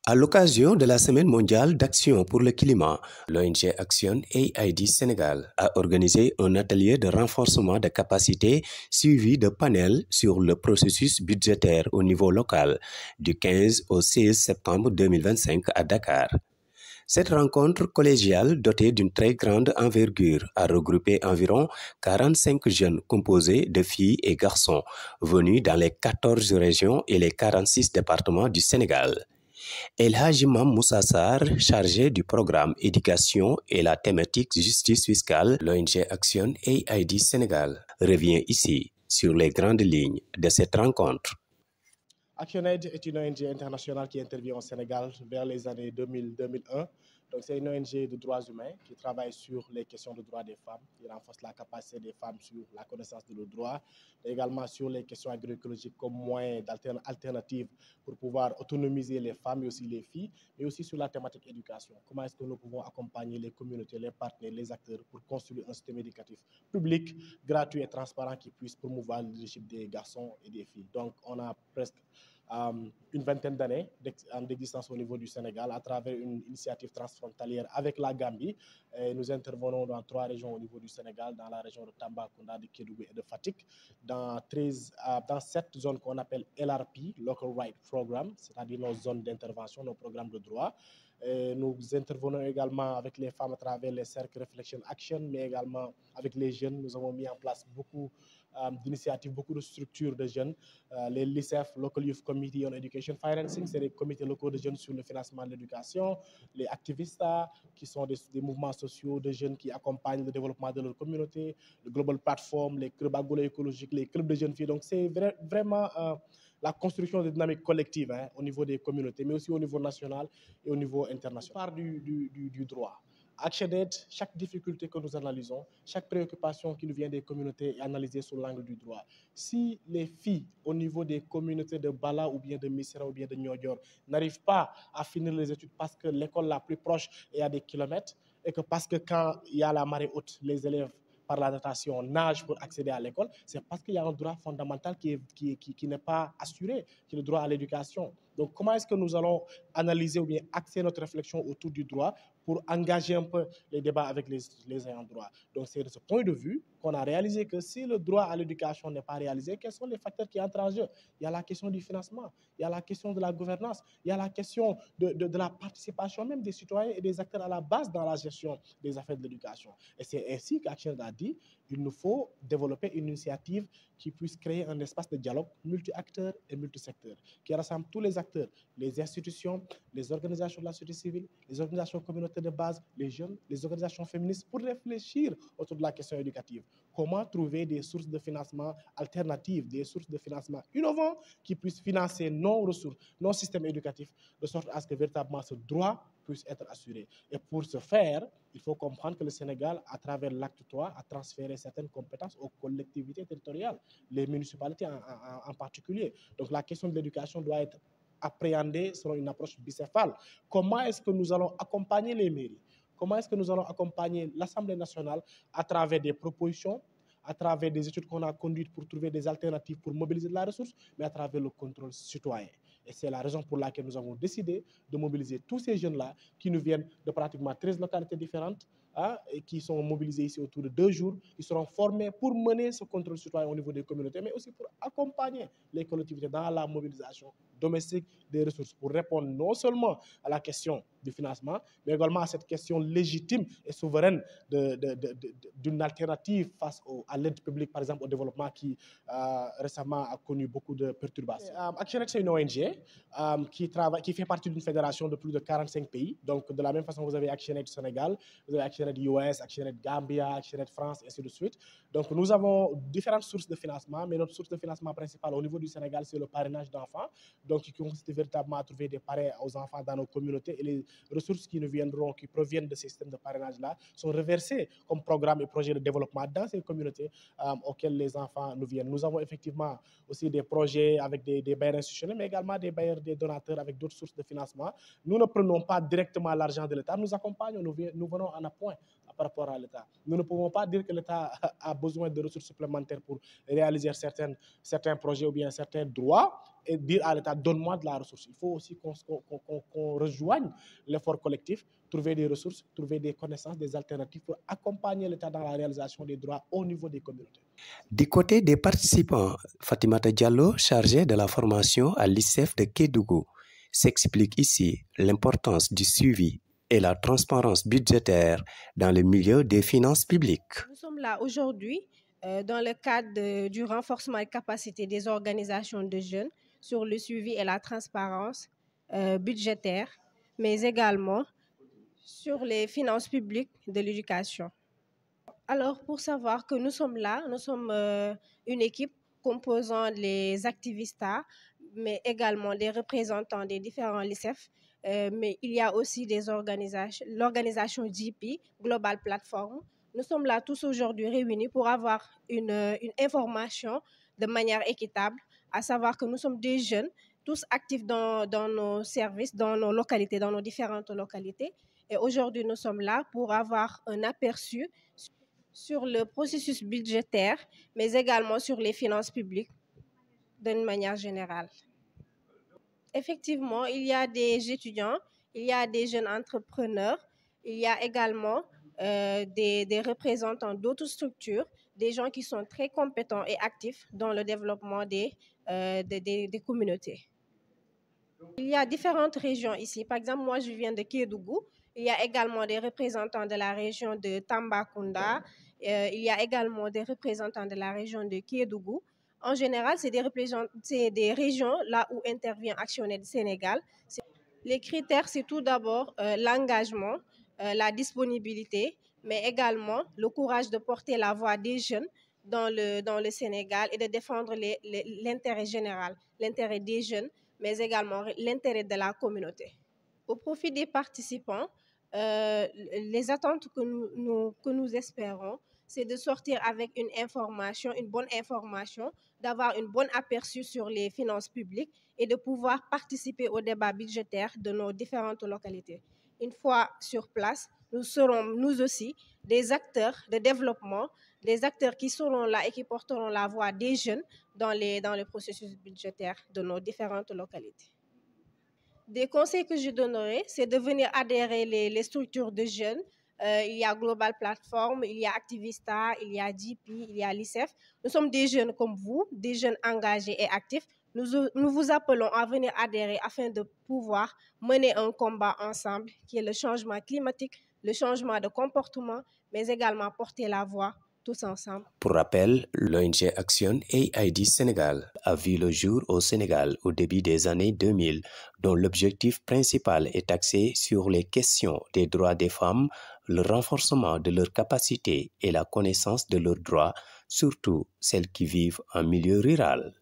À l'occasion de la Semaine mondiale d'action pour le climat, l'ONG Action AID Sénégal a organisé un atelier de renforcement de capacités suivi de panels sur le processus budgétaire au niveau local du 15 au 16 septembre 2025 à Dakar. Cette rencontre collégiale dotée d'une très grande envergure a regroupé environ 45 jeunes composés de filles et garçons venus dans les 14 régions et les 46 départements du Sénégal. El Hadji Mam Moussa Sarr, chargé du programme éducation et la thématique justice fiscale, l'ONG Action AID Sénégal, revient ici sur les grandes lignes de cette rencontre. ActionAid est une ONG internationale qui intervient au Sénégal vers les années 2000-2001. Donc, c'est une ONG de droits humains qui travaille sur les questions de droits des femmes, qui renforce la capacité des femmes sur la connaissance de leurs droits, et également sur les questions agroécologiques comme moyen d'alternative pour pouvoir autonomiser les femmes et aussi les filles, mais aussi sur la thématique éducation. Comment est-ce que nous pouvons accompagner les communautés, les partenaires, les acteurs pour construire un système éducatif public, gratuit et transparent qui puisse promouvoir le leadership des garçons et des filles. Donc, on a presque une vingtaine d'années d'existence au niveau du Sénégal à travers une initiative transfrontalière avec la Gambie. Et nous intervenons dans 3 régions au niveau du Sénégal, dans la région de Tambacounda, de Kédougou et de Fatick, dans 7 zones qu'on appelle LRP, Local Right Program, c'est-à-dire nos zones d'intervention, nos programmes de droit. Et nous intervenons également avec les femmes à travers les cercles Reflection Action, mais également avec les jeunes. Nous avons mis en place beaucoup d'initiatives, beaucoup de structures de jeunes. Les LICEF, Local Youth Committee on Education Financing, c'est des comités locaux de jeunes sur le financement de l'éducation. Les Activistas, qui sont des mouvements sociaux de jeunes qui accompagnent le développement de leur communauté. Le Global Platform, les clubs agroécologiques, les clubs de jeunes filles. Donc, c'est vraiment la construction de dynamiques collectives au niveau des communautés, mais aussi au niveau national et au niveau international. On part du droit. ActionAid, chaque difficulté que nous analysons, chaque préoccupation qui nous vient des communautés est analysée sous l'angle du droit. Si les filles au niveau des communautés de Bala ou bien de Missira ou bien de Niodior n'arrivent pas à finir les études parce que l'école la plus proche est à des kilomètres et que parce que quand il y a la marée haute, les élèves par la natation nagent pour accéder à l'école, c'est parce qu'il y a un droit fondamental qui n'est pas assuré, qui est le droit à l'éducation. Donc, comment est-ce que nous allons analyser ou bien axer notre réflexion autour du droit pour engager un peu les débats avec les ayants droit? Donc, c'est de ce point de vue qu'on a réalisé que si le droit à l'éducation n'est pas réalisé, quels sont les facteurs qui entrent en jeu? Il y a la question du financement, il y a la question de la gouvernance, il y a la question de la participation même des citoyens et des acteurs à la base dans la gestion des affaires de l'éducation. Et c'est ainsi qu'ActionAid a dit qu'il nous faut développer une initiative qui puisse créer un espace de dialogue multi-acteurs et multi-secteurs, qui rassemble tous les acteurs, les institutions, les organisations de la société civile, les organisations communautaires de base, les jeunes, les organisations féministes, pour réfléchir autour de la question éducative. Comment trouver des sources de financement alternatives, des sources de financement innovants qui puissent financer nos ressources, nos systèmes éducatifs, de sorte à ce que véritablement ce droit puisse être assuré. Et pour ce faire, il faut comprendre que le Sénégal, à travers l'acte 3, a transféré certaines compétences aux collectivités territoriales, les municipalités en particulier. Donc la question de l'éducation doit être appréhendée selon une approche bicéphale. Comment est-ce que nous allons accompagner les mairies? Comment est-ce que nous allons accompagner l'Assemblée nationale à travers des propositions, à travers des études qu'on a conduites pour trouver des alternatives pour mobiliser de la ressource, mais à travers le contrôle citoyen. Et c'est la raison pour laquelle nous avons décidé de mobiliser tous ces jeunes-là qui nous viennent de pratiquement 13 localités différentes, et qui sont mobilisés ici autour de 2 jours, qui seront formés pour mener ce contrôle citoyen au niveau des communautés, mais aussi pour accompagner les collectivités dans la mobilisation domestique des ressources, pour répondre non seulement à la question du financement, mais également à cette question légitime et souveraine d'une alternative face à l'aide publique, par exemple au développement, qui récemment a connu beaucoup de perturbations. ActionAid, c'est une ONG qui fait partie d'une fédération de plus de 45 pays. Donc, de la même façon, vous avez ActionAid Sénégal, vous avez ActionAid US, ActionAid Gambia, ActionAid France, et ainsi de suite. Donc, nous avons différentes sources de financement, mais notre source de financement principale au niveau du Sénégal, c'est le parrainage d'enfants, donc qui consiste véritablement à trouver des parrains aux enfants dans nos communautés, et les ressources qui proviennent de ces systèmes de parrainage-là sont reversées comme programme et projet de développement dans ces communautés auxquelles les enfants nous viennent. Nous avons effectivement aussi des projets avec des bailleurs institutionnels, mais également des bailleurs, des donateurs avec d'autres sources de financement. Nous ne prenons pas directement l'argent de l'État, nous accompagnons, nous venons en appoint par rapport à l'État. Nous ne pouvons pas dire que l'État a besoin de ressources supplémentaires pour réaliser certains projets ou bien certains droits et dire à l'État, donne-moi de la ressource. Il faut aussi qu'on rejoigne l'effort collectif, trouver des ressources, trouver des connaissances, des alternatives pour accompagner l'État dans la réalisation des droits au niveau des communautés. Du côté des participants, Fatimata Diallo, chargée de la formation à l'ICEF de Kédougou, s'explique ici l'importance du suivi et la transparence budgétaire dans le milieu des finances publiques. Nous sommes là aujourd'hui dans le cadre du renforcement des capacités des organisations de jeunes sur le suivi et la transparence budgétaire, mais également sur les finances publiques de l'éducation. Alors, pour savoir que nous sommes là, nous sommes une équipe composant les activistes, mais également des représentants des différents LICEF, mais il y a aussi l'organisation GP, Global Platform. Nous sommes là tous aujourd'hui réunis pour avoir une information de manière équitable, à savoir que nous sommes des jeunes, tous actifs dans nos services, dans nos localités, dans nos différentes localités. Et aujourd'hui, nous sommes là pour avoir un aperçu sur le processus budgétaire, mais également sur les finances publiques d'une manière générale. Effectivement, il y a des étudiants, il y a des jeunes entrepreneurs, il y a également des représentants d'autres structures, des gens qui sont très compétents et actifs dans le développement des communautés. Il y a différentes régions ici. Par exemple, moi, je viens de Kédougou. Il y a également des représentants de la région de Tambacounda. Il y a également des représentants de la région de Kédougou. En général, c'est des régions là où intervient ActionAid Sénégal. Les critères, c'est tout d'abord l'engagement, la disponibilité, mais également le courage de porter la voix des jeunes dans le Sénégal et de défendre l'intérêt général, l'intérêt des jeunes, mais également l'intérêt de la communauté. Au profit des participants, les attentes que nous espérons, c'est de sortir avec une bonne information, d'avoir une bonne aperçu sur les finances publiques et de pouvoir participer au débat budgétaire de nos différentes localités. Une fois sur place, nous serons nous aussi des acteurs de développement, des acteurs qui seront là et qui porteront la voix des jeunes dans le processus budgétaire de nos différentes localités. Des conseils que je donnerai, c'est de venir adhérer les structures de jeunes. Il y a Global Platform, il y a Activista, il y a GP, il y a l'ICEF. Nous sommes des jeunes comme vous, des jeunes engagés et actifs. Nous vous appelons à venir adhérer afin de pouvoir mener un combat ensemble qui est le changement climatique, le changement de comportement, mais également porter la voix tous ensemble. Pour rappel, l'ONG Action AID Sénégal a vu le jour au Sénégal au début des années 2000, dont l'objectif principal est axé sur les questions des droits des femmes, le renforcement de leurs capacités et la connaissance de leurs droits, surtout celles qui vivent en milieu rural.